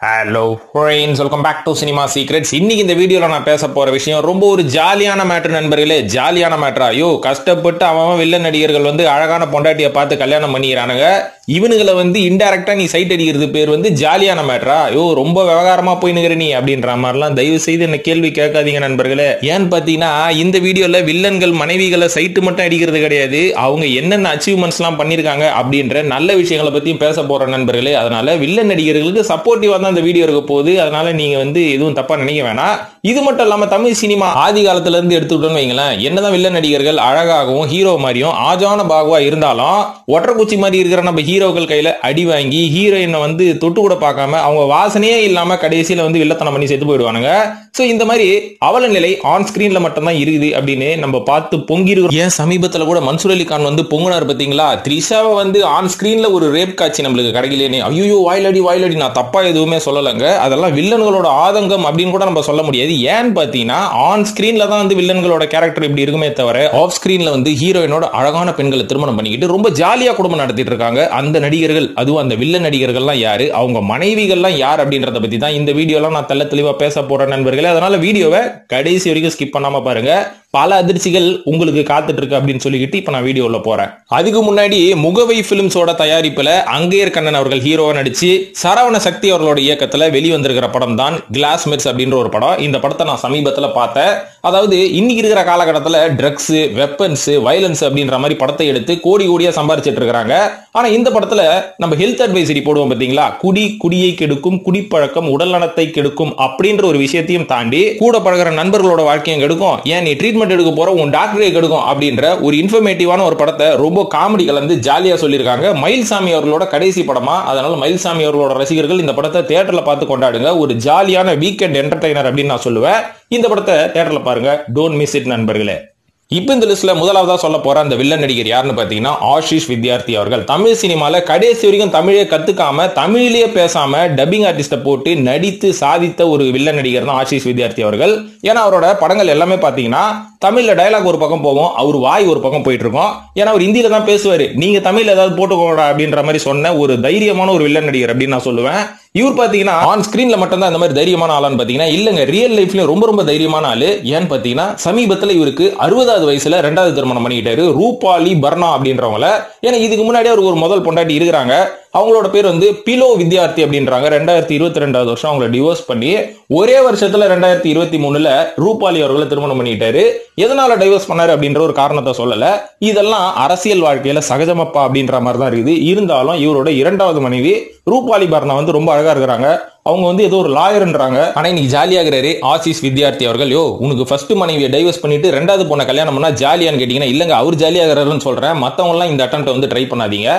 Hello friends, welcome back to cinema secrets. இன்னைக்கு இந்த வீடியோல நான் பேச போற விஷயம் ரொம்ப ஒரு ஜாலியான மேட்டர் நண்பர்களே. ஜாலியான மேட்டரா? கஷ்டப்பட்டு அவன் வில்லன் நடிகர்கள் அழகான பொண்டாட்டியை பார்த்து கல்யாணம் பண்ணிக்கிறானுங்க. இவனுங்களை இன்டைரக்டா நீ சைட் அடிக்கிறது பேர் ஜாலியான மேட்டரா? ரொம்ப விவகாரமா போயினுங்கிற நீ அப்படின்ற மாதிரிலாம் தயவு செய்து என்ன கேள்வி கேட்காதீங்க நண்பர்களே. ஏன்னு பாத்தீங்கன்னா இந்த வீடியோல வில்லன்கள் மனைவிகளை சைட்டு மட்டும் அடிக்கிறது கிடையாது, அவங்க என்னென்ன அச்சீவ்மெண்ட்ஸ் எல்லாம் பண்ணிருக்காங்க அப்படின்ற நல்ல விஷயங்களை பத்தியும் பேச போற நண்பர்களே. அதனால வில்லன் நடிகர்களுக்கு சப்போர்ட்டிவா தான் இந்த வீடியோ இருக்க போகுது. அதனால நீங்க எதுவும் தப்பா நினைக்க வேணாம். இது மட்டும் இல்லாம தமிழ் சினிமா ஆதி காலத்துல இருந்து எடுத்துக்கிட்டோம்னு வைங்களேன், என்னதான் வில்லன் நடிகர்கள் அழகாகவும் ஹீரோ மாதிரியும் ஆஜான பாகுவா இருந்தாலும் ஒற்றக்குச்சி மாதிரி இருக்கிற நம்ம ஹீரோக்கள் கையில அடி வாங்கி ஹீரோயினை தொட்டு கூட பார்க்காம அவங்க வாசனையே இல்லாம கடைசியில வில்லத்தனம் பண்ணி செத்து போயிடுவானுங்க. சோ இந்த மாதிரி அவல நிலை ஆன் ஸ்கிரீன்ல மட்டும் தான் இருக்குது அப்படின்னு நம்ம பார்த்து பொங்கிருக்கிறோம். ஏன் சமீபத்துல கூட மன்சூர் அலி கான் பொங்குனார் பாத்தீங்களா? த்ரிஷாவை ஆன் ஸ்கிரீன்ல ஒரு ரேப் காட்சி நம்மளுக்கு கிடைக்கலேன்னு ஐயோ வாயிலடி நான் தப்பா எதுவுமே சொல்லலங்க. அதெல்லாம் வில்லன்களோட ஆதங்கம் அப்படின்னு கூட நம்ம சொல்ல முடியாது. ஏன்னு பாத்தீங்கன்னா ஆன் ஸ்கிரீன்ல தான் வில்லன்களோட கேரக்டர் இப்படி இருக்குமே தவிர ஆஃப் ஸ்கிரீன்ல ஹீரோயினோட அழகான பெண்களை திருமணம் பண்ணிக்கிட்டு ரொம்ப ஜாலியா குடும்பம் நடத்திட்டு இருக்காங்க அந்த நடிகர்கள். அதுவும் அந்த வில்லன் நடிகர்கள்லாம் யாரு, அவங்க மனைவிகள்லாம் யார் அப்படின்றத பத்தி தான் இந்த வீடியோல நான் தெள்ள தெளிவா பேச போறேன் நண்பர்களே. அதனால வீடியோவை கடைசி வரைக்கும் ஸ்கிப் பண்ணாம பாருங்க. பல அதிர்ச்சிகள் உங்களுக்கு காத்துட்டு இருக்கு அப்படின்னு சொல்லிக்கிட்டு இப்ப நான் வீடியோல போறேன். அதுக்கு முன்னாடி முகவை பிலிம்ஸோட தயாரிப்புல அங்கேயர் கண்ணன் அவர்கள் ஹீரோவா நடிச்சு சரவண சக்தி அவர்களோட இயக்கத்துல வெளிவந்திருக்கிற படம் தான் கிளாஸ்மேட்ஸ் அப்படின்ற ஒரு படம். இந்த படத்தை நான் சமீபத்துல பார்த்தேன். அதாவது இன்னைக்கு இருக்கிற காலகட்டத்தில் ட்ரக்ஸ், வெப்பன்ஸ், வயலன்ஸ் அப்படின்ற மாதிரி படத்தை எடுத்து கோடி கோடியா சம்பாரிச்சிட்டு இருக்காங்க. ஆனா இந்த படத்துல நம்ம ஹெல்த் அட்வைசரி போடுவோம் பாத்தீங்களா, குடியை கெடுக்கும், குடிப்பழக்கம் உடல் நலத்தை கெடுக்கும் அப்படின்ற ஒரு விஷயத்தையும் தாண்டி கூட பழகிற நண்பர்களோட வாழ்க்கையும் கெடுக்கும், ஏன் நீ ட்ரீட்மெண்ட் எடுக்க போற உன் டாக்டரே கெடுக்கும் அப்படின்ற ஒரு இன்ஃபர்மேட்டிவான ஒரு படத்தை ரொம்ப காமெடி கலந்து ஜாலியா சொல்லியிருக்காங்க. மயில்சாமி அவர்களோட கடைசி படமா, அதனால மயில்சாமி அவர்களோட ரசிகர்கள் இந்த படத்தை தியேட்டர்ல பார்த்து கொண்டாடுங்க. ஒரு ஜாலியான வீக்கெண்ட் என்டர்டைனர் அப்படின்னு நான் சொல்லுவேன். இந்த படத்தை தியேட்டர்ல பாருங்க, டோன்ட் மிஸ் இட் நண்பர்களே. இப்ப இந்த லிஸ்ட்ல முதலாவதா சொல்ல போற அந்த வில்லன் நடிகர் யாருன்னு பாத்தீங்கன்னா ஆஷிஷ் வித்யார்த்தி அவர்கள். தமிழ் சினிமால கடைசி வரைக்கும் தமிழே கத்துக்காம தமிழிலேயே பேசாம டப்பிங் ஆர்டிஸ்ட போட்டு நடித்து சாதித்த ஒரு வில்லன் நடிகர் தான் ஆஷிஷ் வித்யார்த்தி அவர்கள். ஏன்னா அவரோட படங்கள் எல்லாமே பாத்தீங்கன்னா தமிழ்ல டயலாக் ஒரு பக்கம் போவோம், அவர் வாய் ஒரு பக்கம் போயிட்டு இருக்கோம். ஏன்னா அவர் ஹிந்தியில தான் பேசுவாரு, நீங்க தமிழ்ல ஏதாவது போட்டுக்கோடா அப்படின்ற மாதிரி சொன்ன ஒரு தைரியமான ஒரு வில்லன் நடிகர் அப்படின்னு நான் சொல்லுவேன். இவர் பாத்தீங்கன்னா ஆன் ஸ்கிரீன்ல மட்டும் தான் இந்த மாதிரி தைரியமான ஆளான்னு பாத்தீங்கன்னா இல்லங்க, ரியல் லைஃப்லயும் ரொம்ப ரொம்ப தைரியமான ஆளு. ஏன்னு பாத்தீங்கன்னா சமீபத்துல இவருக்கு 60வது வயசுல 2வது திருமணம் பண்ணிக்கிட்டாரு ரூபாலி பர்னா அப்படின்றவங்கள. ஏன்னா இதுக்கு முன்னாடி அவருக்கு ஒரு முதல் பொண்டாட்டி இருக்கிறாங்க, அவங்களோட பேர் பிலோ வித்யார்த்தி அப்படின்றாங்க. 2022வது வருஷம் அவங்களை டிவோர்ஸ் பண்ணி ஒரே வருஷத்துல 2023ல ரூபாலி அவர்களை திருமணம் பண்ணிட்டாரு. எதனால டைவர்ஸ் பண்ணாரு அப்படின்ற ஒரு காரணத்தை சொல்லல. இதெல்லாம் அரசியல் வாழ்க்கையில சகஜமப்பா அப்படின்ற மாதிரி தான் இருக்குது. இருந்தாலும் இவரோட 2வது மனைவி ரூபாலி பர்னா ரொம்ப அழகா இருக்கிறாங்க. அவங்க ஏதோ ஒரு லாயர்ன்றாங்க. ஆனா இன்னைக்கு ஜாலியாகிறாரு ஆஷிஷ் வித்யார்த்தி அவர்கள். உனக்கு ஃபர்ஸ்ட் மனைவியை டைவர்ஸ் பண்ணிட்டு 2வது பொண்ணை கல்யாணம் பண்ணா ஜாலியான்னு கேட்டீங்கன்னா இல்லங்க, அவர் ஜாலியாகிறாருன்னு சொல்றேன். மத்தவங்க எல்லாம் இந்த அட்டெம்ப்ட் ட்ரை பண்ணாதீங்க.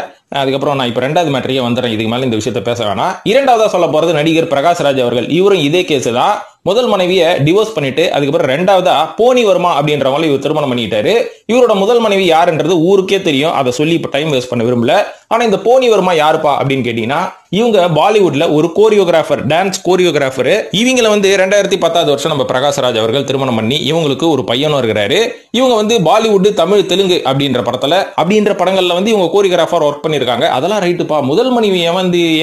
அதுக்கப்புறம் நான் இப்ப 2வது மேட்டரியே வந்துடுறேன். இதுக்கு மேல இந்த விஷயத்தை பேச வேணாம். 2வதா சொல்ல போறது நடிகர் பிரகாஷ் ராஜ் அவர்கள். இவரும் இதே கேஸ் தான். முதல் மனைவியை டிவோர்ஸ் பண்ணிட்டு அதுக்கப்புறம் 2வதா போனி வர்மா அப்படின்றவங்களை இவர் திருமணம் பண்ணிட்டாரு. இவரோட முதல் மனைவி யாருன்றது ஊருக்கே தெரியும், அதை சொல்லி இப்ப டைம் வேஸ்ட் பண்ண விரும்பல. ஆனா இந்த போனி வர்மா யாருப்பா அப்படின்னு கேட்டீங்கன்னா இவங்க பாலிவுட்ல ஒரு கோரியோகிராஃபர், டான்ஸ் கோரியோகிராஃபர். இவங்களை 2010வது வருஷம் நம்ம பிரகாஷ் ராஜ் அவர்கள் திருமணம் பண்ணி இவங்களுக்கு ஒரு பையனும் இருக்கிறாரு. இவங்க பாலிவுட், தமிழ், தெலுங்கு அப்படின்ற படங்கள்ல இவங்க கோரியோகிராஃபர் ஒர்க் பண்ணிருக்காங்க. அதெல்லாம் ரைட்டுப்பா. முதல் மனைவி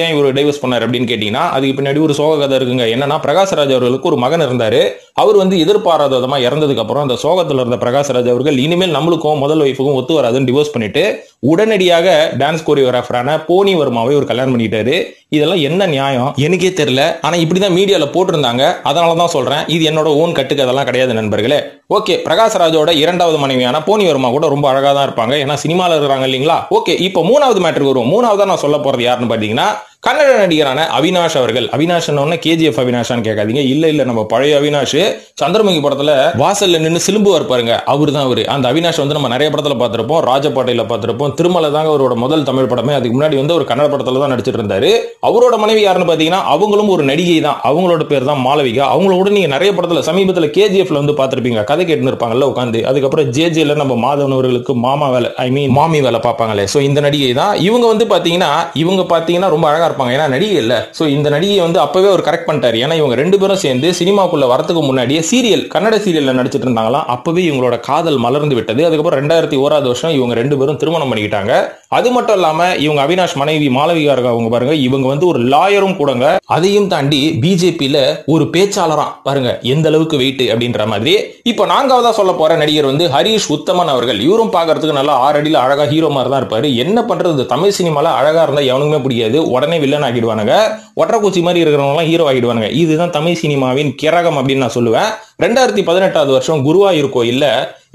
ஏன் இவர் டைவர்ஸ் பண்ணாரு அப்படின்னு கேட்டீங்கன்னா அதுக்கு பின்னாடி ஒரு சோக கதை இருக்குங்க. என்னன்னா பிரகாஷ் ராஜ் அவர்களுக்கு ஒரு மகன் இருந்தாரு. அவர் எதிர்பாராத விதமா இறந்ததுக்கு அப்புறம் அந்த சோகத்துல இருந்த பிரகாஷ் ராஜ் அவர்கள் இனிமேல் நம்மளுக்கும் முதல் வைஃபுக்கும் ஒத்து வராதுன்னு டிவோர்ஸ் பண்ணிட்டு உடனடியாக டான்ஸ் கோரியோகிராஃபரான போனி வர்மாவை ஒரு கல்யாணம் பண்ணிட்டாரு. இதெல்லாம் என்ன நியாயம் எனக்கே தெரியல. ஆனா இப்படிதான் மீடியால போட்டிருந்தாங்க, அதனாலதான் சொல்றேன். இது என்னோட ஓன் கட்டுக்கு அதெல்லாம் கிடையாது நண்பர்களே. ஓகே, பிரகாஷ் ராஜோட 2வது மனைவியான போனி வர்மா கூட ரொம்ப அழகா தான் இருப்பாங்க, ஏன்னா சினிமால இருக்கிறாங்க இல்லீங்களா. ஓகே, இப்போ 3வது மேட்டருக்கு வருவோம். 3வதா நான் சொல்ல போறது யாருன்னு பாத்தீங்கன்னா கன்னட நடிகரான அவினாஷ் அவர்கள். அவினாஷ் கேஜிஎஃப் அவினாஷான்னு கேட்காதீங்க, இல்ல நம்ம பழைய அவினாஷ். சந்திரமுகி படத்துல வாசல்ல நின்று சிலும்பு இருப்பாருங்க, அவரு தான் அவரு. அந்த அவினாஷ் நம்ம நிறைய படத்துல பார்த்திருப்போம், ராஜபாட்டையில பார்த்திருப்போம், திருமலை தாங்க அவரோட முதல் தமிழ் படமே. அதுக்கு முன்னாடி ஒரு கன்னட படத்துல தான் நடிச்சிட்டு இருந்தாரு. அவரோட மனைவி யாருன்னு பாத்தீங்கன்னா அவங்களும் ஒரு நடிகை தான், அவங்களோட பேர் தான் மாளவிகா. அவங்களோட நீங்க நிறைய படத்துல சமீபத்துல கேஜிஎஃப்ல பார்த்திருப்பீங்க, கதை கேட்டு இருப்பாங்கல்ல உட்காந்து. அதுக்கப்புறம் ஜேஜேல நம்ம மாதவன் அவர்களுக்கு மாமா வேலை, மாமி வேலை பார்ப்பாங்களே, சோ இந்த நடிகை தான். இவங்க பாத்தீங்கன்னா ரொம்ப அழகா இருப்பாங்க, ஏன்னா நடிகை இல்ல. சோ இந்த நடிகை வந்து அப்பவே ஒரு கரெக்ட் பண்ணிட்டாரு. ஏன்னா இவங்க ரெண்டு பேரும் சேர்ந்து சினிமாக்குள்ள வரதுக்கு முன்னாடியே சீரியல், கன்னட சீரியல்ல நடிச்சிட்டு இருந்தாங்களாம். அப்பவே இவங்களோட காதல் மலர்ந்து விட்டது. அதுக்கப்புறம் 2001 வருஷம் இவங்க ரெண்டு பேரும் திருமணம் பண்ணிக்கிட்டாங்க. அது மட்டும் இல்லாம இவங்க அவினாஷ் மனைவி மாளவிகா அவங்க பாருங்க, இவங்க வந்து ஒரு லாயரும் கூடங்க. அதையும் தாண்டி பிஜேபியில ஒரு பேச்சாளரா பாருங்க எந்த அளவுக்கு வெயிட் அப்படின்ற மாதிரி. இப்ப நான்காவதா சொல்ல போற நடிகர் வந்து ஹரிஷ் உத்தமன் அவர்கள். இவரும் பாக்குறதுக்கு நல்லா 6 அடியில அழகா ஹீரோ மாதிரி தான் இருப்பாரு. என்ன பண்றது, தமிழ் சினிமால அழகா இருந்தா எவனுக்குமே பிடிக்காது, உடனே வில்லன் ஆகிடுவானுங்க. ஒற்றைக்குச்சி மாதிரி இருக்கிறவங்க எல்லாம் ஹீரோ ஆகிடுவானுங்க. இதுதான் தமிழ் சினிமாவின் கிரகம் அப்படின்னு நான் சொல்லுவேன். 2018 வருஷம் குருவாயூர் கோயில்ல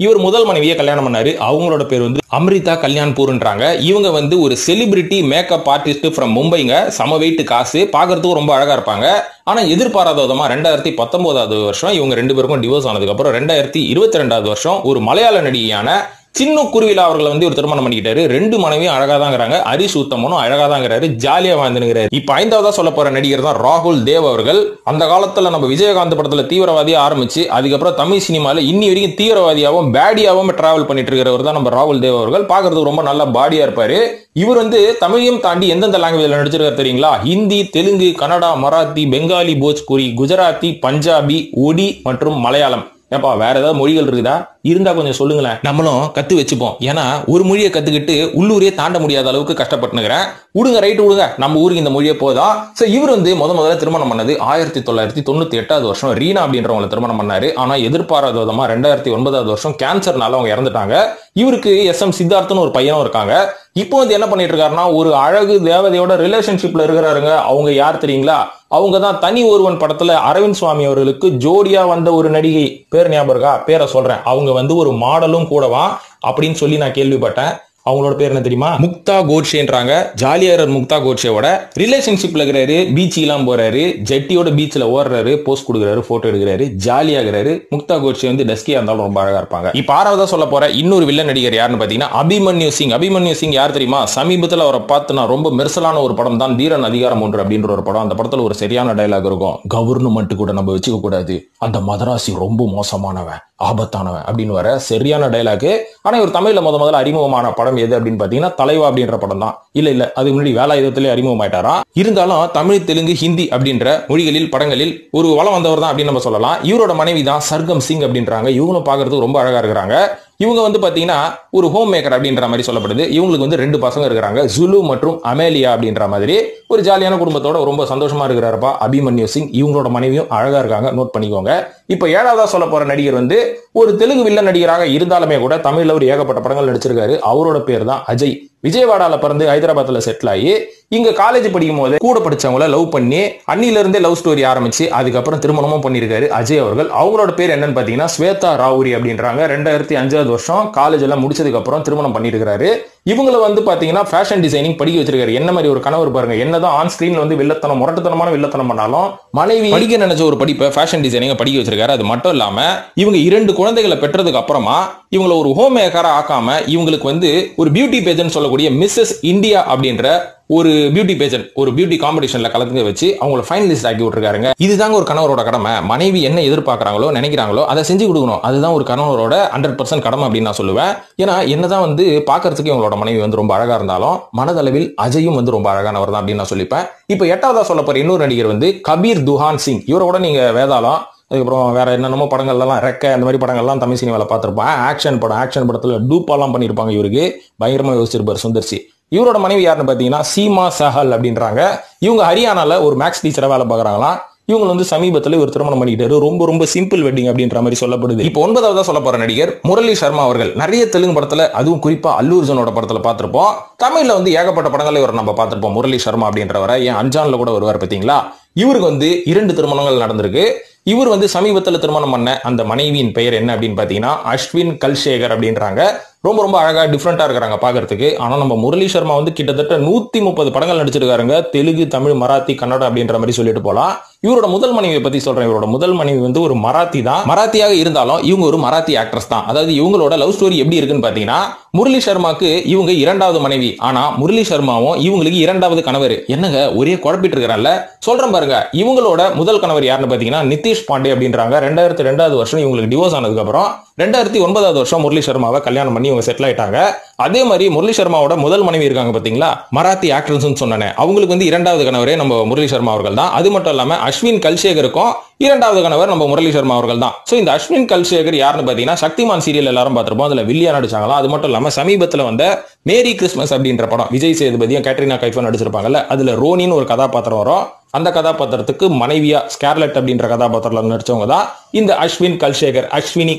இவர் முதல் மனைவியை கல்யாணம் பண்ணாரு. அவங்களோட பேர் வந்து அம்ரிதா கல்யாண்பூர்ன்றாங்க. இவங்க வந்து ஒரு செலிபிரிட்டி மேக்கப் ஆர்டிஸ்ட் ஃப்ரம் மும்பைங்க. சம வெயிட், காசு, பாக்குறதுக்கு ரொம்ப அழகா இருப்பாங்க. ஆனா எதிர்பாராத விதமா 2019 வருஷம் இவங்க ரெண்டு பேருக்கும் டிவோர்ஸ் ஆனதுக்கு அப்புறம் 2022 வருஷம் ஒரு மலையாள நடிகையான சின்ன குருவிலா அவர்களை வந்து ஒரு திருமணம் பண்ணிக்கிட்டாரு. ரெண்டு மனைவியும் அழகா தாங்கிறாங்க. ஹரிஷ் உத்தமனும் அழகா தாங்கிறாரு, ஜாலியா வாழ்ந்துங்கிறாரு. இப்ப ஐந்தாவதா சொல்ல போற நடிகர் தான் ராகுல் தேவ் அவர்கள். அந்த காலத்துல நம்ம விஜயகாந்த் படத்துல தீவிரவாதியா ஆரம்பிச்சு அதுக்கப்புறம் தமிழ் சினிமால இன்னி வரைக்கும் தீவிரவாதியாவும் பேடியாவும் டிராவல் பண்ணிட்டு இருக்கிறவர் தான் நம்ம ராகுல் தேவ் அவர்கள். பாக்குறதுக்கு ரொம்ப நல்ல பாடியா இருப்பாரு. இவர் வந்து தமிழையும் தாண்டி எந்தெந்த லாங்குவேஜ்ல நடிச்சிருக்காரு தெரியுங்களா? ஹிந்தி, தெலுங்கு, கன்னடா, மராத்தி, பெங்காலி, போஜ்பூரி, குஜராத்தி, பஞ்சாபி, ஒடி மற்றும் மலையாளம். ஏப்பா வேற ஏதாவது மொழிகள் இருக்குதா? இருந்தா கொஞ்சம் சொல்லுங்களேன், நம்மளும் கத்து வச்சுப்போம். ஏன்னா ஒரு மொழியை கத்துக்கிட்டு உள்ளூரே தாண்ட முடியாத அளவுக்கு கஷ்டப்பட்டுக்கிறேன். விடுங்க, ரைட்டு விடுங்க, நம்ம ஊருக்கு இந்த மொழியே போதும். சோ இவர் வந்து முதல்ல திருமணம் பண்ணது 1998 வருஷம் ரீனா அப்படின்றவங்களை திருமணம் பண்ணாரு. ஆனா எதிர்பாராத விதமா 2009 வருஷம் கேன்சர்னால அவங்க இறந்துட்டாங்க. இவருக்கு SM சித்தார்த்னு ஒரு பையனும் இருக்காங்க. இப்போ வந்து என்ன பண்ணிட்டு இருக்காருன்னா ஒரு அழகு தேவதையோட ரிலேஷன்ஷிப்ல இருக்கிறாருங்க. அவங்க யார் தெரியுங்களா? அவங்க தான் தனி ஒருவன் படத்துல அரவிந்த் சுவாமி அவர்களுக்கு ஜோடியா வந்த ஒரு நடிகை. பேர் ஞாபகம் இருக்கா? பேரை சொல்றேன். அவங்க வந்து ஒரு மாடலும் கூடவா அப்படின்னு சொல்லி நான் கேள்விப்பட்டேன். அவங்களோட பேர் என்ன தெரியுமா? முக்தா கோட்சேன்றாங்க. ஜாலியாரர் முக்தா கோட்சேவோட ரிலேஷன்ஷிப்ல இருக்கிறாரு. பீச் எல்லாம் போறாரு, ஜெட்டியோட பீச்ல ஓடுறாரு, போஸ்ட் கொடுக்குறாரு, போட்டோ எடுக்கிறாரு, ஜாலியாகிறாரு. முக்தா கோட்சே வந்து டஸ்கியா இருந்தாலும் ரொம்ப அழகா இருப்பாங்க. இப்ப ஆறாவதா சொல்ல போற இன்னொரு வில்லன் நடிகர் யாருன்னு பாத்தீங்கன்னா அபிமன்யு சிங். அபிமன்யு சிங் யார் தெரியுமா? சமீபத்தில் அவரை பார்த்து நான் ரொம்ப மெர்சலான ஒரு படம் தான் தீரன் அதிகாரம் 1 அப்படின்ற ஒரு படம். அந்த படத்துல ஒரு சரியான டயலாக் இருக்கும். கவர்மெண்ட் கூட நம்ம வச்சுக்க கூடாது, அந்த மதராசி ரொம்ப மோசமானவன், ஆபத்தானவன் அப்படின்னு வர சரியான டயலாக். ஆனா இவர் தமிழ்ல முதல்ல அறிமுகமான படம் எது அப்படின்னு பாத்தீங்கன்னா தலைவா அப்படின்ற படம் தான். இல்ல அதுக்கு முன்னாடி வேலாயுதத்திலே அறிமுகமாயிட்டாரா. இருந்தாலும் தமிழ், தெலுங்கு, ஹிந்தி அப்படின்ற மொழிகளில் படங்களில் ஒரு வளம் வந்தவர் தான் அப்படின்னு நம்ம சொல்லலாம். இவரோட மனைவி தான் சர்கம் சிங் அப்படின்றாங்க. இவங்களும் பாக்குறதுக்கு ரொம்ப அழகா இருக்கிறாங்க. இவங்க வந்து பாத்தீங்கன்னா ஒரு ஹோம் மேக்கர் அப்படின்ற மாதிரி சொல்லப்படுது. இவங்களுக்கு வந்து 2 பசங்க இருக்கிறாங்க, ஜுலு மற்றும் அமேலியா அப்படின்ற மாதிரி. ஒரு ஜாலியான குடும்பத்தோட ரொம்ப சந்தோஷமா இருக்கிறாருப்பா அபிமன்யு சிங். இவங்களோட மனைவியும் அழகா இருக்காங்க, நோட் பண்ணிக்கோங்க. இப்ப ஏழாவதா சொல்ல போற நடிகர் வந்து ஒரு தெலுங்கு வில்லன் நடிகராக இருந்தாலுமே கூட தமிழ்ல ஒரு ஏகப்பட்ட படங்கள் நடிச்சிருக்காரு. அவரோட பேர் தான் அஜய். விஜயவாடால பிறந்து ஹைதராபாத்ல செட்டில் ஆகி இங்க காலேஜ் படிக்கும் போது கூட படிச்சவங்கள லவ் பண்ணி அன்னில இருந்தே லவ் ஸ்டோரி ஆரம்பிச்சு அதுக்கப்புறம் திருமணமும் பண்ணிருக்காரு அஜய் அவர்கள். அவங்களோட பேர் என்னன்னு பாத்தீங்கன்னா ஸ்வேதா ராவுரி அப்படின்றாங்க. 2005 வருஷம் காலேஜ் எல்லாம் முடிச்சதுக்கு அப்புறம் திருமணம் பண்ணிருக்காரு. இவங்களை வந்து பாத்தீங்கன்னா ஃபேஷன் டிசைனிங் படிக்க வச்சிருக்காரு. என்ன மாதிரி ஒரு கணவர் பாருங்க. என்னதான் ஆன் ஸ்கிரீன்ல வந்து வில்லத்தனம், முரட்டுத்தனமான வில்லத்தனம் பண்ணாலும் மனைவி படிக்க நினைச்ச ஒரு படிப்பை ஃபேஷன் டிசைனிங் படிக்க வச்சிருக்காரு. அது மட்டும் இல்லாம இவங்க 2 குழந்தைகளை பெற்றதுக்கு அப்புறமா இவங்களை ஒரு ஹோம் மேக்கரா ஆக்காம இவங்களுக்கு வந்து ஒரு பியூட்டி பேஜன் சொல்லக்கூடிய மிஸ்ஸஸ் இந்தியா அப்படின்ற ஒரு பியூட்டி பேஜன், ஒரு பியூட்டி காம்படிஷன்ல கலந்துக்க வச்சு அவங்களை ஃபைனலிஸ்ட் ஆக்கி விட்டுருக்காருங்க. இதுதாங்க ஒரு கணவரோட கடமை. மனைவி என்ன எதிர்பார்க்கறாங்களோ நினைக்கிறாங்களோ அதை செஞ்சு கொடுக்கணும். அதுதான் ஒரு கணவரோட 100% கடமை அப்படின்னு நான் சொல்லுவேன். ஏன்னா என்னதான் வந்து பாக்குறதுக்கு இவங்களோட மனைவி வந்து ரொம்ப அழகா இருந்தாலும் மனதளவில் அஜயும் வந்து ரொம்ப அழகானவர் தான் அப்படின்னு நான் சொல்லிப்பேன். இப்ப 8வதா சொல்ல போற இன்னொரு நடிகர் வந்து கபீர் துஹான் சிங். இவரோட நீங்க வேதாளம், அதுக்கப்புறம் வேற என்னென்னமோ படங்கள்லாம் ரெக்க அந்த மாதிரி படங்கள்லாம் தமிழ் சினிமாவில் பார்த்திருப்பான். ஆக்ஷன் படத்துல டூப்பாலாம் பண்ணியிருப்பாங்க. இவருக்கு பயங்கரமா யோசிச்சிருப்பாரு சுந்தர்சி. இவரோட மனைவி யாருன்னு பாத்தீங்கன்னா சீமா சஹல் அப்படின்றாங்க. இவங்க ஹரியானால ஒரு மேக்ஸ் டீச்சரா வேலை பார்க்கறாங்களாம். இவங்க வந்து சமீபத்தில் ஒரு திருமணம் பண்ணிக்கிட்டாரு. ரொம்ப சிம்பிள் வெட்டிங் அப்படின்ற மாதிரி சொல்லப்படுது. இப்போ 9வதா சொல்ல போற நடிகர் முரளி சர்மா அவர்கள். நிறைய தெலுங்கு படத்துல, அதுவும் குறிப்பா அல்லு அர்ஜுனோட படத்துல பார்த்திருப்போம். தமிழ்ல வந்து ஏகப்பட்ட படங்களை இவர் நம்ம பார்த்திருப்போம். முரளி சர்மா அப்படின்றவரை ஏன் அஞ்சான்ல கூட வருவார் பாத்தீங்களா. இவருக்கு வந்து 2 திருமணங்கள் நடந்திருக்கு. இவர் வந்து சமீபத்தில் திருமணம் பண்ண அந்த மனைவியின் பெயர் என்ன அப்படின்னு பாத்தீங்கன்னா அஸ்வின் கல்சேகர் அப்படின்றாங்க. ரொம்ப அழகா டிஃப்ரெண்டா இருக்கிறாங்க பாக்குறதுக்கு. ஆனா நம்ம முரளி சர்மா வந்து கிட்டத்தட்ட 130 படங்கள் நடிச்சிருக்காருங்க. தெலுங்கு, தமிழ், மராத்தி, கன்னடா அப்படின்ற மாதிரி சொல்லிட்டு போலாம். இவரோட முதல் மனைவியை பத்தி சொல்றேன். இவரோட முதல் மனைவி வந்து ஒரு மராத்தி தான். மராத்தியாக இருந்தாலும் இவங்க ஒரு மராத்தி ஆக்ட்ரஸ் தான். அதாவது இவங்களோட லவ் ஸ்டோரி எப்படி இருக்குன்னு பாத்தீங்கன்னா முரளி சர்மாக்கு இவங்க 2வது மனைவி. ஆனா முரளி சர்மாவும் இவங்களுக்கு 2வது கணவர். என்னங்க ஒரே குழப்பிட்டு இருக்கிறான்ல, சொல்றேன் பாருங்க. இவங்களோட முதல் கணவர் யாருன்னு பாத்தீங்கன்னா நிதிஷ் பாண்டே அப்படின்றாங்க. 2002 வருஷம் இவங்களுக்கு டிவோர்ஸ் ஆனதுக்கு அப்புறம் 2009 வருஷம் முரளி சர்மாவை கல்யாணம் பண்ணி இவங்க செட்டில் ஆயிட்டாங்க. அதே மாதிரி முரளி சர்மாவோட முதல் மனைவி இருக்காங்க பாத்தீங்களா, மராத்தி ஆக்ட்ரஸ் சொன்னேன், அவங்களுக்கு வந்து இரண்டாவது கணவரே நம்ம முரளி சர்மா அவர்கள் தான். அது மட்டும் இல்லாம அஸ்வின் கல்சேகருக்கும் இரண்டாவது கணவர் நம்ம முரளி சர்மா அவர்கள் தான். சோ இந்த அஸ்வின் கல்சேகர் யாருன்னு பாத்தீங்கன்னா சக்திமான் சீரியல் எல்லாரும் பார்த்திருப்போம், அதுல வில்லியா நடிச்சாங்களா. அது மட்டும் இல்லாம சமீபத்துல வந்த மேரி கிறிஸ்மஸ் அப்படின்ற படம் விஜய் சேதுபதியும் கேட்ரினா கைஃபும் நடிச்சிருப்பாங்கல்ல, அதுல ரோனின்னு ஒரு கதாபாத்திரம் வரும். அந்த கதாபாத்திரத்துக்கு மனைவியா ஸ்கார்லெட் அப்படின்ற கதாபாத்திரத்தில் நடிச்சவங்க தான் இந்த அஸ்வினி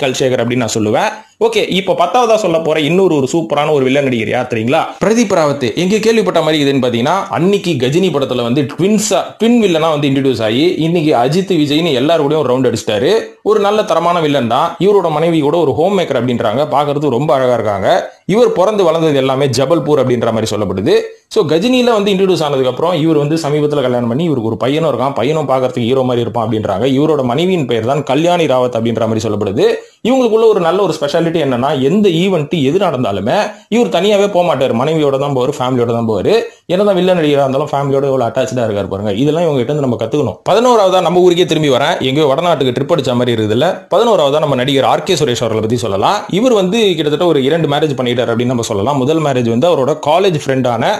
கல்சேகர் அப்படின்னு நான் சொல்லுவேன். ஓகே, இப்போ 10வதா சொல்ல போற இன்னொரு சூப்பரான ஒரு வில்லன் நடிகர் யார் தெரியுங்களா? பிரதீப் ராவத். எங்க கேள்விப்பட்ட மாதிரி இதுன்னு பாத்தீங்கன்னா அன்னைக்கு கஜினி படத்துல வந்து ட்வின் வில்லனா வந்து இன்ட்ரோடியூஸ் ஆகி இன்னைக்கு அஜித் விஜய்னு எல்லாரோடையும் ரவுண்ட் அடிச்சிட்டாரு. ஒரு நல்ல தரமான வில்லன் தான். இவரோட மனைவி கூட ஒரு ஹோம் மேக்கர் அப்படின்றாங்க, பாக்குறது ரொம்ப அழகா இருக்காங்க. இவர் பிறந்து வளர்ந்தது எல்லாமே ஜபல்பூர் அப்படின்ற மாதிரி சொல்லப்படுது. சோ கஜினில வந்து இன்ட்ரோடியூஸ் ஆனதுக்கு அப்புறம் இவர் வந்து சமீபத்தில் கல்யாணம் பண்ணி இவருக்கு ஒரு பையனும் இருக்கான். பையனும் பாக்குறதுக்கு ஹீரோ மாதிரி இருப்பான் அப்படின்றாங்க. இவரோட மனைவியின் பெயர் தான் கல்யாணி ராவத் அப்படின்ற மாதிரி சொல்லப்படுது. இவங்களுக்குள்ள ஒரு நல்ல ஒரு ஸ்பெஷாலிட்டி என்னன்னா, எந்த ஈவெண்ட் எது நடந்தாலுமே இவர் தனியாவே போக மாட்டாரு, மனைவியோட தான் போவாரு, ஃபேமிலியோட தான் போவாரு. என்னதான் வில்லன் நடிகராக இருந்தாலும் ஃபேமிலியோட எவ்வளவு அட்டாச்சா இருக்காரு பாருங்க. இதெல்லாம் இவங்க கிட்ட இருந்து நம்ம கத்துக்கணும். 11வதா நம்ம ஊருக்கே திரும்பி வரேன், எங்கேயோ வடநாட்டுக்கு ட்ரிப் அடிச்ச மாதிரி இருக்குதுல்ல. 11வதா நம்ம நடிகர் ஆர்கே சுரேஷ் அவர்களை பத்தி சொல்லலாம். இவர் வந்து கிட்டத்தட்ட ஒரு 2 மேரேஜ் பண்ணிட்டார் அப்படின்னு நம்ம சொல்லலாம். முதல் மேரேஜ் வந்து அவரோட காலேஜ் ஃப்ரெண்டான,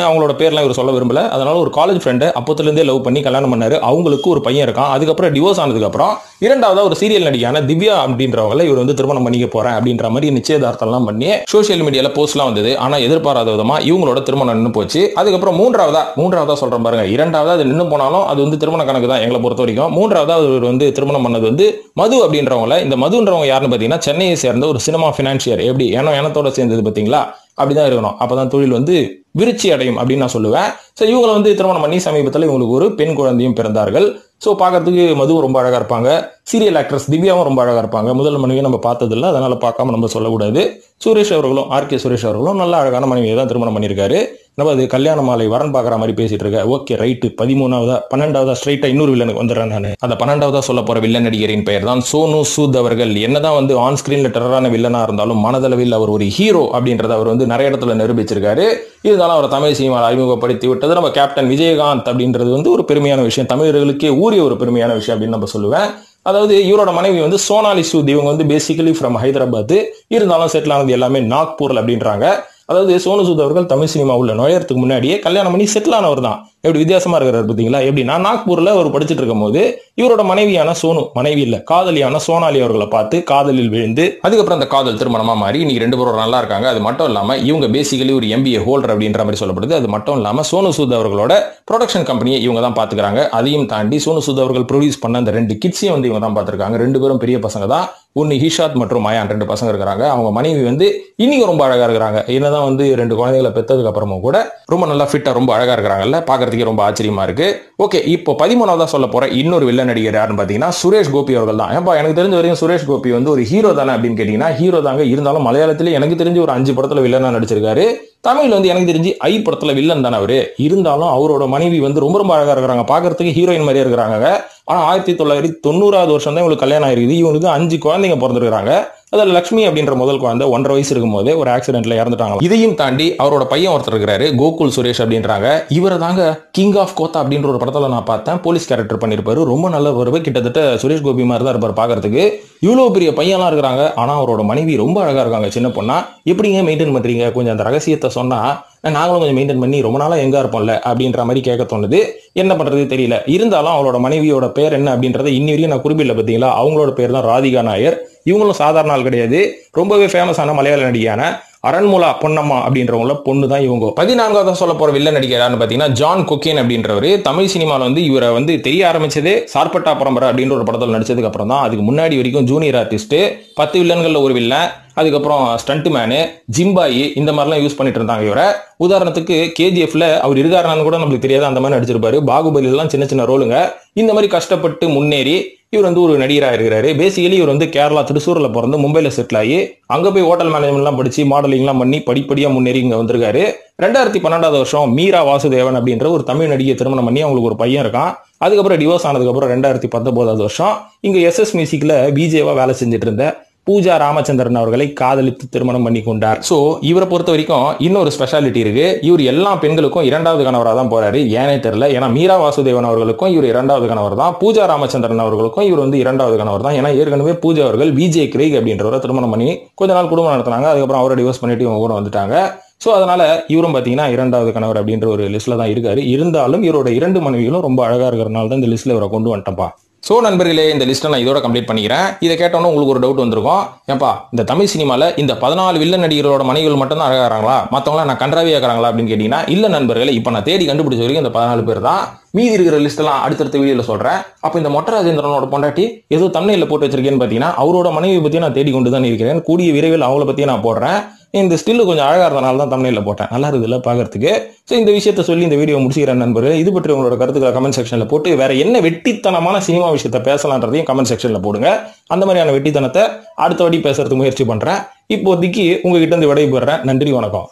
அவங்களோட பேர்லாம் இவர் சொல்ல விரும்பல, அதனால ஒரு காலேஜ் ஃப்ரெண்டு அப்பத்துல இருந்தே லவ் பண்ணி கல்யாணம் பண்ணாரு. அவங்களுக்கு ஒரு பையன் இருக்கான். அதுக்கப்புறம் டிவோர்ஸ் ஆனதுக்கு அப்புறம் இரண்டாவதா ஒரு சீரியல் நடிகையான திவ்யா அப்படின்றவங்களை இவர் வந்து திருமணம் பண்ணிக்க போறேன் அப்படின்ற மாதிரி நிச்சயதார்த்தம் எல்லாம் பண்ணி சோசியல் மீடியால போஸ்ட்லாம் வந்தது. ஆனா எதிர்பாராத விதமா இவங்களோட திருமணம் நின்று போச்சு. அதுக்கப்புறம் மூன்றாவதா சொல்றேன் பாருங்க, இரண்டாவதா அது நின்று போனாலும் அது வந்து திருமண கணக்கு தான் எங்களை பொறுத்த வரைக்கும். மூன்றாவதா இவர் வந்து திருமணம் பண்ணது வந்து மது அப்படின்றவங்கள. இந்த மதுன்றவங்க யாருன்னு பாத்தீங்கன்னா சென்னையை சேர்ந்த ஒரு சினிமா பினான்சியர். எப்படி எனத்தோட சேர்ந்தது பாத்தீங்களா, அப்படிதான் இருக்கணும். அப்பதான் தொழில் வந்து விருச்சி அடையும் அப்படின்னு நான் சொல்லுவேன். சோ இவங்களை வந்து திருமணம் பண்ணி சமீபத்தில் இவங்களுக்கு ஒரு பெண் குழந்தையும் பிறந்தார்கள். சோ பாக்கிறதுக்கு மதுவும் ரொம்ப அழகா இருப்பாங்க. சீரியல் ஆக்ட்ரஸ் திவ்யாவும் ரொம்ப அழகா இருப்பாங்க. முதல் மனைவியை நம்ம பார்த்ததில்ல, அதனால பார்க்காம நம்ம சொல்லக்கூடாது. சுரேஷ் அவர்களும் ஆர்கே சுரேஷ் அவர்களும் நல்ல அழகான மனைவியை தான் திருமணம் பண்ணியிருக்காரு. நம்ம அது கல்யாண மாலை வரன் பாக்குற மாதிரி பேசிட்டு இருக்க. Okay right. 12வதா ஸ்ட்ரைட்டா இன்னொரு வில்லனுக்கு வந்துடுறேன் நான். அந்த 12வதா சொல்ல போற வில்லன் நடிகரின் பெயர் தான் சோனு சூத் அவர்கள். என்னதான் வந்து ஆன் ஸ்கிரீன்ல டெரரான வில்லனா இருந்தாலும் மனதளவில் அவர் ஒரு ஹீரோ அப்படின்றத அவர் வந்து நிறைய இடத்துல நிரூபிச்சிருக்காரு. இருந்தாலும் அவர் தமிழ் சினிமாவில் அறிமுகப்படுத்தி விட்டது நம்ம கேப்டன் விஜயகாந்த் அப்படின்றது வந்து ஒரு பெருமையான விஷயம், தமிழர்களுக்கே ஊறிய ஒரு பெருமையான விஷயம் அப்படின்னு நம்ம சொல்லுவேன். அதாவது இவரோட மனைவி வந்து சோனாலி சூத். இவங்க வந்து பேசிக்கலி ஃப்ரம் ஹைதராபாத், இருந்தாலும் செட்டில் ஆனது எல்லாமே நாக்பூர்ல அப்படின்றாங்க. அதாவது சோனு சூத் அவர்கள் தமிழ் சினிமா உள்ள நுழையறதுக்கு முன்னாடியே கல்யாணம் பண்ணி செட்டில் ஆனவர் தான். எப்படி வித்தியாசமா இருக்கிறார் பார்த்தீங்களா? எப்படின்னா நாக்பூர்ல அவர் படிச்சுட்டு இருக்கும் போது இவரோட மனைவியான மனைவி இல்ல காதலியான சோனாலி அவர்களை பார்த்து காதலில் விழுந்து அதுக்கப்புறம் அந்த காதல் திருமணமா மாறி இன்னைக்கு 2 பேரும் நல்லா இருக்காங்க. அது மட்டும் இல்லாம இவங்க பேசிக்கலி ஒரு MBA ஹோல்டர் அப்படின்ற மாதிரி சொல்லப்படுது. அது மட்டும் இல்லாம சோனு சூத் அவர்களோட ப்ரொடக்ஷன் கம்பெனியை இவங்க தான் பாத்துக்கிறாங்க. அதையும் தாண்டி சோனு சூத் அவர்கள் ப்ரொடியூஸ் பண்ண அந்த 2 கிட்ஸையும் வந்து இவங்க தான் பாத்துருக்காங்க. 2 பேரும் பெரிய பசங்க தான். ஒன்னு ஹிஷாத் மற்றும் மயான் 2 பசங்க இருக்கிறாங்க. அவங்க மனைவி வந்து இன்னைக்கு ரொம்ப அழகா இருக்கிறாங்க. என்னதான் வந்து 2 குழந்தைகளை பெற்றதுக்கு அப்புறமும் கூட ரொம்ப நல்லா ஃபிட்டா ரொம்ப அழகா இருக்கிறாங்கல்ல, பாக்குறதுக்கு ரொம்ப ஆச்சரியமா இருக்கு. ஓகே, இப்போ 13வதா சொல்ல போற இன்னொரு வில்லன் நடிகர் யாருன்னு பாத்தீங்கன்னா சுரேஷ் கோபி அவர்கள் தான். ஏன்பா எனக்கு தெரிஞ்ச வரைக்கும் சுரேஷ் கோபி வந்து ஒரு ஹீரோ தானே அப்படின்னு கேட்டீங்கன்னா ஹீரோ தாங்க. இருந்தாலும் மலையாளத்திலே எனக்கு தெரிஞ்சு ஒரு 5 படத்துல வில்லனா நடிச்சிருக்காரு. தமிழ்ல வந்து எனக்கு தெரிஞ்சு படத்துல வில்லன் தானே அவரு. இருந்தாலும் அவரோட மனைவி வந்து ரொம்ப ரொம்ப அழகா இருக்கிறாங்க, பாக்குறதுக்கு ஹீரோயின் மாதிரியே இருக்கிறாங்க. ஆனா 1990வது வருஷம் தான் இவங்களுக்கு கல்யாணம் ஆயிருக்குது. இவங்களுக்கு 5 குழந்தைங்க பிறந்திருக்காங்க. அதுல லட்சுமி அப்படின்ற முதல் குழந்தை 1.5 வயசு இருக்கும் போதே ஒரு ஆக்சிடென்ட்ல இறந்துட்டாங்க. இதையும் தாண்டி அவரோட பையன் ஒருத்தர் இருக்கிறாரு, கோகுல் சுரேஷ் அப்படின்றாங்க. இவரை தாங்க கிங் ஆஃப் கோத்தா அப்படின்ற ஒரு படத்துல நான் பார்த்தேன், போலீஸ் கேரக்டர் பண்ணிருப்பாரு. ரொம்ப நல்ல வருவ, கிட்டத்தட்ட சுரேஷ் கோபி மாதிரி தான் இருப்பாரு பாக்குறதுக்கு. இவ்வளவு பெரிய பையன்லாம் இருக்கிறாங்க. ஆனா அவரோட மனைவி ரொம்ப அழகா இருக்காங்க, சின்ன பொண்ணா. எப்படிங்க மெயின்டைன் பண்றீங்க? கொஞ்சம் அந்த ரகசியத்தை சொன்னா நாங்களும் கொஞ்சம் மெயின்டைன் பண்ணி ரொம்ப நாளா எங்க இருப்போம்ல அப்படின்ற மாதிரி கேட்க தோணுது. என்ன பண்றது தெரியல. இருந்தாலும் அவளோட மனைவியோட பேர் என்ன அப்படின்றத இன்னி வரையும் நான் குறிப்பிடல பாத்தீங்களா. அவங்களோட பேர் தான் ராதிகா நாயர். இவங்களும் சாதாரண ஆள் கிடையாது, ரொம்பவே ஃபேமஸான மலையாள நடிகையான அரண்முலா பொன்னம்மா அப்படின்றவங்கள பொண்ணு தான் இவங்க. 14வதா சொல்ல போற வில்லன் நடிகர் யாருன்னு பாத்தீங்கன்னா ஜான் கொக்கேன் அப்படின்றவர். தமிழ் சினிமாவில் வந்து இவரை வந்து தெரிய ஆரம்பிச்சதே சார்பட்டா பரம்பரை அப்படின்ற ஒரு படத்தில் நடிச்சதுக்கு அப்புறம் தான். அதுக்கு முன்னாடி வரைக்கும் ஜூனியர் ஆர்டிஸ்ட், 10 வில்லன்கள்ல ஒரு வில்லன், அதுக்கப்புறம் ஸ்டண்ட் மேனு, ஜிம்பாயி இந்த மாதிரிலாம் யூஸ் பண்ணிட்டு இருந்தாங்க இவரை. உதாரணத்துக்கு KGFல அவர் இருக்காருன்னு கூட நம்மளுக்கு தெரியாது, அந்த மாதிரி நடிச்சிருப்பாரு. பாகுபலி எல்லாம் சின்ன சின்ன ரோலுங்க. இந்த மாதிரி கஷ்டப்பட்டு முன்னேறி இவர் வந்து ஒரு நடிகராக இருக்கிறாரு. பேசிக்கலி இவர் வந்து கேரளா திருச்சூர்ல பிறந்து மும்பைல செட்டில் ஆகி அங்க போய் ஹோட்டல் மேனேஜ்மெண்ட்லாம் படிச்சு மாடலிங்லாம் பண்ணி படிப்படியா முன்னேறி இங்க வந்திருக்காரு. 2012வது வருஷம் மீரா வாசுதேவன் அப்படின்ற ஒரு தமிழ் நடிகை திருமணம் பண்ணி அவங்களுக்கு ஒரு பையன் இருக்கான். அதுக்கப்புறம் டிவோர்ஸ் ஆனதுக்கு அப்புறம் 2019வது வருஷம் இங்க SS மியூசிக்ல BJவா வேலை செஞ்சுட்டு இருந்த பூஜா ராமச்சந்திரன் அவர்களை காதலித்து திருமணம் பண்ணி கொண்டார். சோ இவரை பொறுத்த வரைக்கும் இன்னொரு ஸ்பெஷாலிட்டி இருக்கு. இவர் எல்லா பெண்களுக்கும் இரண்டாவது கணவராக தான் போறாரு. ஏனே தெரியல. ஏன்னா மீரா வாசுதேவன் அவர்களுக்கும் இவர் இரண்டாவது கணவர் தான். பூஜா ராமச்சந்திரன் அவர்களுக்கும் இவர் வந்து இரண்டாவது கணவர் தான். ஏன்னா ஏற்கனவே பூஜா அவர்கள் விஜே கிரேக் அப்படின்றவரை திருமணம் பண்ணி கொஞ்ச நாள் குடும்பம் நடத்தினாங்க. அதுக்கப்புறம் அவரை டிவோர்ஸ் பண்ணிட்டு இவங்க கூட வந்துட்டாங்க. சோ அதனால இவரும் பாத்தீங்கன்னா இரண்டாவது கணவர் அப்படின்ற ஒரு லிஸ்ட்ல தான் இருக்காரு. இருந்தாலும் இவரோட 2 மனைவிகளும் ரொம்ப அழகா இருக்கிறனால தான் இந்த லிஸ்ட்ல இவரை கொண்டு வந்துட்டப்பா. சோ நண்பர்களே, இந்த லிஸ்ட்டை நான் இதோட கம்ப்ளீட் பண்ணிக்கிறேன். இதை கேட்டோன்னு உங்களுக்கு ஒரு டவுட் வந்திருக்கும். ஏப்பா, இந்த தமிழ் சினிமால இந்த 14 வில்லன் நடிகர்களோட மனைவிகள் மட்டும் தான் அழகாகிறாங்களா, மற்றவங்களாம் நான் கன்றாவியா இருக்கிறாங்களா அப்படின்னு கேட்டீங்கன்னா, இல்ல நண்பர்களே, இப்ப நான் தேடி கண்டுபிடிச்ச வரைக்கும் இந்த 14 பேர் தான். மீதி இருக்கிற லிஸ்ட் எல்லாம் அடுத்தடுத்த வீடியோல சொல்றேன். அப்ப இந்த மொட்டை ராஜேந்திரனோட பொண்டாட்டி ஏதோ தம்ப்நெயில்ல போட்டு வச்சிருக்கேன்னு பாத்தீங்கன்னா, அவரோட மனைவி பத்தி நான் தேடி கொண்டு தான் இருக்கிறேன். கூடிய விரைவில் அவங்கள பத்தி நான் போடுறேன். இந்த ஸ்டில் கொஞ்சம் அழகா இருந்தனால தான் தம்ப்நெயில்ல போட்டேன். நல்லா இருக்குதுல்ல பாக்குறதுக்கு. சோ இந்த விஷயத்த சொல்லி இந்த வீடியோ முடிச்சுக்கிறேன் நண்பர்களே. இது பற்றி உங்களோட கருத்துக்களை கமெண்ட் செக்ஷன்ல போட்டு வேற என்ன வெட்டித்தனமான சினிமா விஷயத்த பேசலான்றதையும் கமெண்ட் செக்ஷன்ல போடுங்க. அந்த மாதிரியான வெட்டித்தனத்தை அடுத்த வாட்டி பேசுறதுக்கு முயற்சி பண்றேன். இப்போதைக்கு உங்ககிட்ட இருந்து விடைபெறுறேன். நன்றி, வணக்கம்.